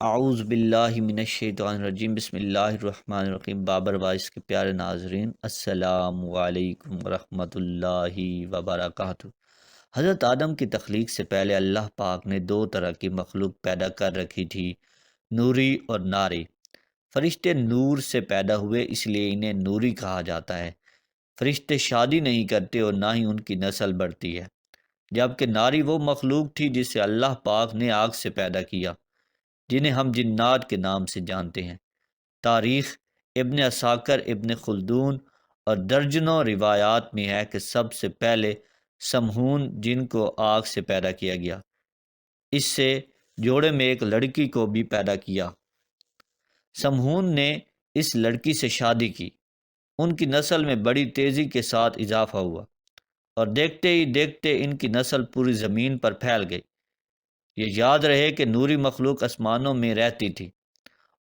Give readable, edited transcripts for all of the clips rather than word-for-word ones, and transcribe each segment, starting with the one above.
اعوذ باللہ من الشیطان الرجیم، بسم اللہ الرحمن الرحیم۔ بابر وائس کے پیارے ناظرین، السلام علیکم ورحمۃ اللہ وبرکاتہ۔ حضرت آدم کی تخلیق سے پہلے اللہ پاک نے دو طرح کی مخلوق پیدا کر رکھی تھی، نوری اور ناری۔ فرشتے نور سے پیدا ہوئے، اس لیے انہیں نوری کہا جاتا ہے۔ فرشتے شادی نہیں کرتے اور نہ ہی ان کی نسل بڑھتی ہے، جبکہ ناری وہ مخلوق تھی جسے اللہ پاک نے آگ سے پیدا کیا، جنہیں ہم جنات کے نام سے جانتے ہیں۔ تاریخ ابن عساکر، ابن خلدون اور درجنوں روایات میں ہے کہ سب سے پہلے سمہون جن کو آگ سے پیدا کیا گیا، اس سے جوڑے میں ایک لڑکی کو بھی پیدا کیا۔ سمہون نے اس لڑکی سے شادی کی، ان کی نسل میں بڑی تیزی کے ساتھ اضافہ ہوا اور دیکھتے ہی دیکھتے ان کی نسل پوری زمین پر پھیل گئی۔ یہ یاد رہے کہ نوری مخلوق آسمانوں میں رہتی تھی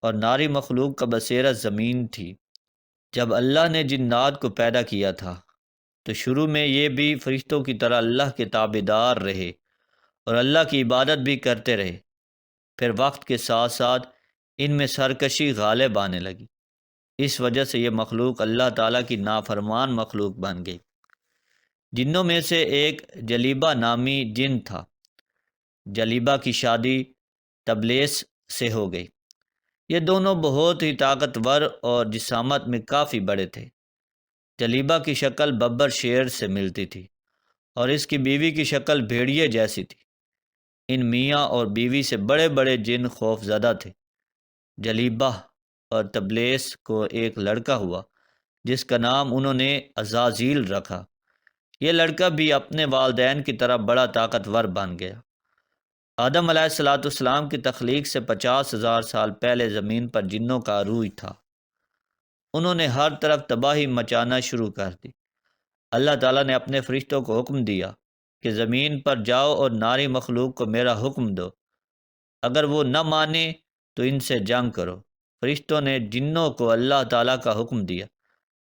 اور ناری مخلوق کا بسیرا زمین تھی۔ جب اللہ نے جنات کو پیدا کیا تھا تو شروع میں یہ بھی فرشتوں کی طرح اللہ کے تابعدار رہے اور اللہ کی عبادت بھی کرتے رہے۔ پھر وقت کے ساتھ ساتھ ان میں سرکشی غالب آنے لگی، اس وجہ سے یہ مخلوق اللہ تعالیٰ کی نافرمان مخلوق بن گئی۔ جنوں میں سے ایک جلیبہ نامی جن تھا۔ جلیبہ کی شادی تبلیس سے ہو گئی۔ یہ دونوں بہت ہی طاقتور اور جسامت میں کافی بڑے تھے۔ جلیبہ کی شکل ببر شیر سے ملتی تھی اور اس کی بیوی کی شکل بھیڑیے جیسی تھی۔ ان میاں اور بیوی سے بڑے بڑے جن خوف زدہ تھے۔ جلیبہ اور تبلیس کو ایک لڑکا ہوا جس کا نام انہوں نے عزازیل رکھا۔ یہ لڑکا بھی اپنے والدین کی طرح بڑا طاقتور بن گیا۔ آدم علیہ السلام کی تخلیق سے 50,000 سال پہلے زمین پر جنوں کا عروج تھا۔ انہوں نے ہر طرف تباہی مچانا شروع کر دی۔ اللہ تعالیٰ نے اپنے فرشتوں کو حکم دیا کہ زمین پر جاؤ اور ناری مخلوق کو میرا حکم دو، اگر وہ نہ مانے تو ان سے جنگ کرو۔ فرشتوں نے جنوں کو اللہ تعالیٰ کا حکم دیا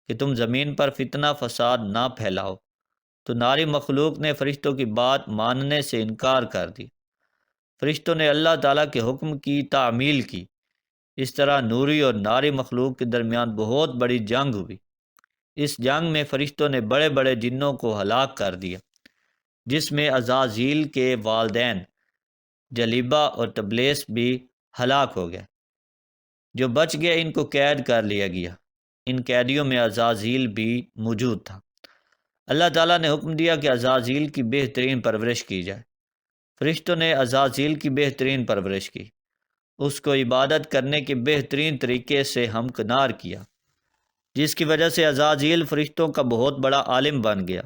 کہ تم زمین پر فتنہ فساد نہ پھیلاؤ، تو ناری مخلوق نے فرشتوں کی بات ماننے سے انکار کر دی۔ فرشتوں نے اللہ تعالیٰ کے حکم کی تعمیل کی۔ اس طرح نوری اور ناری مخلوق کے درمیان بہت بڑی جنگ ہوئی۔ اس جنگ میں فرشتوں نے بڑے بڑے جنوں کو ہلاک کر دیا، جس میں عزازیل کے والدین جلیبہ اور تبلیس بھی ہلاک ہو گئے۔ جو بچ گئے ان کو قید کر لیا گیا۔ ان قیدیوں میں عزازیل بھی موجود تھا۔ اللہ تعالیٰ نے حکم دیا کہ عزازیل کی بہترین پرورش کی جائے۔ فرشتوں نے عزازیل کی بہترین پرورش کی، اس کو عبادت کرنے کے بہترین طریقے سے ہمکنار کیا، جس کی وجہ سے عزازیل فرشتوں کا بہت بڑا عالم بن گیا۔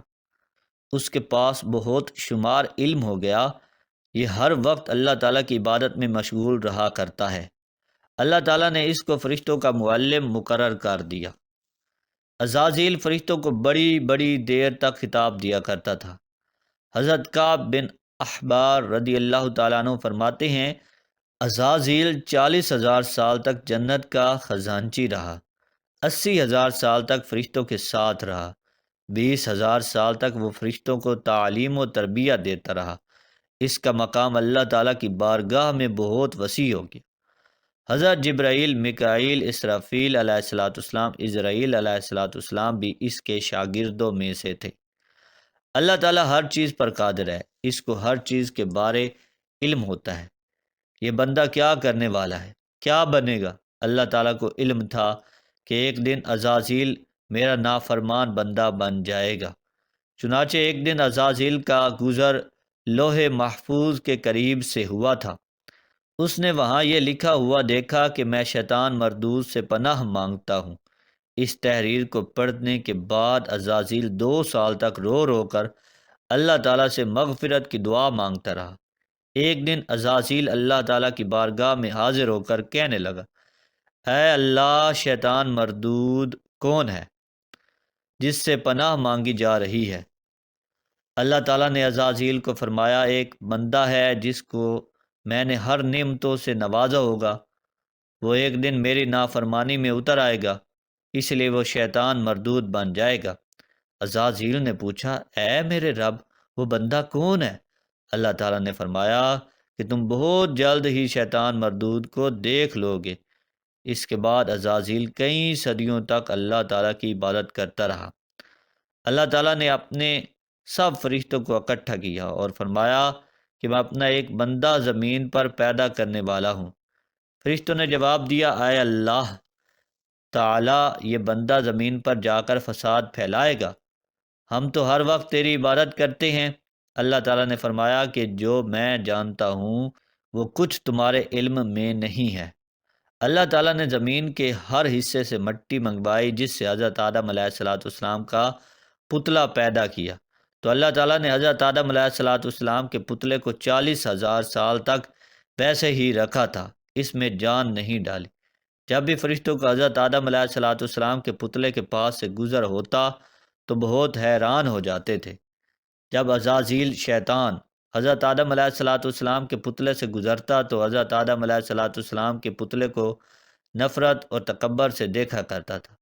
اس کے پاس بہت شمار علم ہو گیا۔ یہ ہر وقت اللہ تعالیٰ کی عبادت میں مشغول رہا کرتا ہے۔ اللہ تعالیٰ نے اس کو فرشتوں کا معلم مقرر کر دیا۔ عزازیل فرشتوں کو بڑی بڑی دیر تک خطاب دیا کرتا تھا۔ حضرت کعب بن احبار رضی اللہ تعالیٰ عنہ فرماتے ہیں، عزازیل 40,000 سال تک جنت کا خزانچی رہا، 80,000 سال تک فرشتوں کے ساتھ رہا، 20,000 سال تک وہ فرشتوں کو تعلیم و تربیت دیتا رہا۔ اس کا مقام اللہ تعالیٰ کی بارگاہ میں بہت وسیع ہو گیا۔ حضرت جبرائیل، میکائیل، اسرافیل علیہ السلام، عزرائیل علیہ السلام بھی اس کے شاگردوں میں سے تھے۔ اللہ تعالیٰ ہر چیز پر قادر ہے، اس کو ہر چیز کے بارے علم ہوتا ہے۔ یہ بندہ کیا کرنے والا ہے، کیا بنے گا؟ اللہ تعالیٰ کو علم تھا کہ ایک دن عزازیل میرا نافرمان بندہ بن جائے گا۔ چنانچہ ایک دن عزازیل کا گزر لوح محفوظ کے قریب سے ہوا تھا۔ اس نے وہاں یہ لکھا ہوا دیکھا کہ میں شیطان مردود سے پناہ مانگتا ہوں۔ اس تحریر کو پڑھنے کے بعد عزازیل 2 سال تک رو رو کر اللہ تعالیٰ سے مغفرت کی دعا مانگتا رہا۔ ایک دن عزازیل اللہ تعالیٰ کی بارگاہ میں حاضر ہو کر کہنے لگا، اے اللہ، شیطان مردود کون ہے جس سے پناہ مانگی جا رہی ہے؟ اللہ تعالیٰ نے عزازیل کو فرمایا، ایک بندہ ہے جس کو میں نے ہر نعمتوں سے نوازا ہوگا، وہ ایک دن میری نافرمانی میں اتر آئے گا، اس لیے وہ شیطان مردود بن جائے گا۔ عزازیل نے پوچھا، اے میرے رب، وہ بندہ کون ہے؟ اللہ تعالیٰ نے فرمایا کہ تم بہت جلد ہی شیطان مردود کو دیکھ لو گے۔ اس کے بعد عزازیل کئی صدیوں تک اللہ تعالیٰ کی عبادت کرتا رہا۔ اللہ تعالیٰ نے اپنے سب فرشتوں کو اکٹھا کیا اور فرمایا کہ میں اپنا ایک بندہ زمین پر پیدا کرنے والا ہوں۔ فرشتوں نے جواب دیا، اے اللہ تعالیٰ، یہ بندہ زمین پر جا کر فساد پھیلائے گا، ہم تو ہر وقت تیری عبادت کرتے ہیں۔ اللہ تعالیٰ نے فرمایا کہ جو میں جانتا ہوں وہ کچھ تمہارے علم میں نہیں ہے۔ اللہ تعالیٰ نے زمین کے ہر حصے سے مٹی منگوائی جس سے حضرت آدم علیہ السلام کا پتلا پیدا کیا۔ تو اللہ تعالیٰ نے حضرت آدم علیہ السلام کے پتلے کو 40,000 سال تک ویسے ہی رکھا تھا، اس میں جان نہیں ڈالی۔ جب بھی فرشتوں کو حضرت آدم علیہ السلام کے پتلے کے پاس سے گزر ہوتا تو بہت حیران ہو جاتے تھے۔ جب عزازیل شیطان حضرت آدم علیہ السلام کے پتلے سے گزرتا تو حضرت آدم علیہ السلام کے پتلے کو نفرت اور تکبر سے دیکھا کرتا تھا۔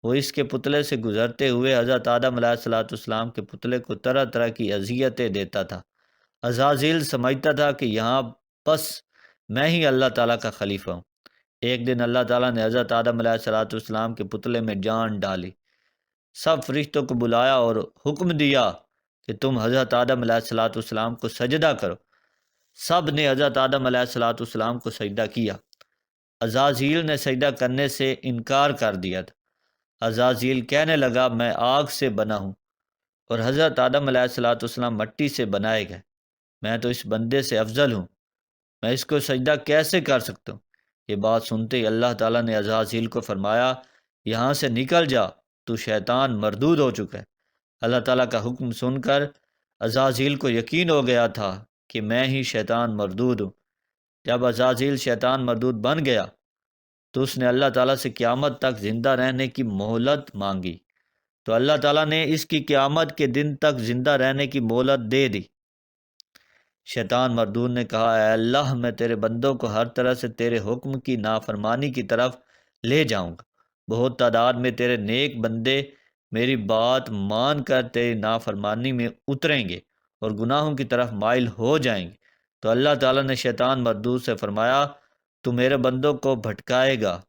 وہ اس کے پتلے سے گزرتے ہوئے حضرت آدم علیہ السلام کے پتلے کو طرح طرح کی اذیتیں دیتا تھا۔ عزازیل سمجھتا تھا کہ یہاں بس میں ہی اللہ تعالیٰ کا خلیفہ ہوں۔ ایک دن اللہ تعالیٰ نے حضرت آدم علیہ السلام کے پتلے میں جان ڈالی، سب فرشتوں کو بلایا اور حکم دیا کہ تم حضرت آدم علیہ السلام کو سجدہ کرو۔ سب نے حضرت آدم علیہ السلام کو سجدہ کیا۔ عزازیل نے سجدہ کرنے سے انکار کر دیا تھا۔ عزازیل کہنے لگا، میں آگ سے بنا ہوں اور حضرت آدم علیہ السلام مٹی سے بنائے گئے، میں تو اس بندے سے افضل ہوں، میں اس کو سجدہ کیسے کر سکتا ہوں؟ یہ بات سنتے ہی اللہ تعالیٰ نے عزازیل کو فرمایا، یہاں سے نکل جا، تو شیطان مردود ہو چکا ہے۔ اللہ تعالیٰ کا حکم سن کر عزازیل کو یقین ہو گیا تھا کہ میں ہی شیطان مردود ہوں۔ جب عزازیل شیطان مردود بن گیا تو اس نے اللہ تعالیٰ سے قیامت تک زندہ رہنے کی مہلت مانگی، تو اللہ تعالیٰ نے اس کی قیامت کے دن تک زندہ رہنے کی مہلت دے دی۔ شیطان مردود نے کہا، اے اللہ، میں تیرے بندوں کو ہر طرح سے تیرے حکم کی نافرمانی کی طرف لے جاؤں گا۔ بہت تعداد میں تیرے نیک بندے میری بات مان کر تیری نافرمانی میں اتریں گے اور گناہوں کی طرف مائل ہو جائیں گے۔ تو اللہ تعالیٰ نے شیطان مردود سے فرمایا، تو میرے بندوں کو بھٹکائے گا،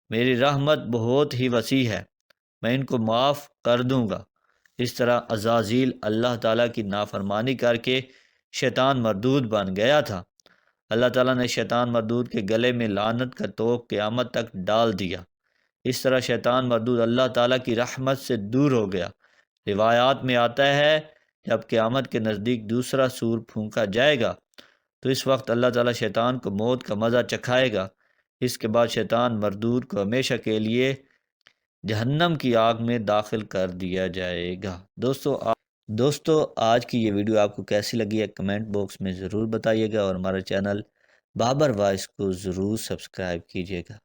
میری رحمت بہت ہی وسیع ہے، میں ان کو معاف کر دوں گا۔ اس طرح عزازیل اللہ تعالیٰ کی نافرمانی کر کے شیطان مردود بن گیا تھا۔ اللہ تعالیٰ نے شیطان مردود کے گلے میں لعنت کا توق قیامت تک ڈال دیا۔ اس طرح شیطان مردود اللہ تعالیٰ کی رحمت سے دور ہو گیا۔ روایات میں آتا ہے جب قیامت کے نزدیک دوسرا سور پھونکا جائے گا تو اس وقت اللہ تعالیٰ شیطان کو موت کا مزہ چکھائے گا۔ اس کے بعد شیطان مردود کو ہمیشہ کے لیے جہنم کی آگ میں داخل کر دیا جائے گا۔ دوستو آج کی یہ ویڈیو آپ کو کیسی لگی ہے کمنٹ باکس میں ضرور بتائیے گا، اور ہمارا چینل بابر وائس کو ضرور سبسکرائب کیجیے گا۔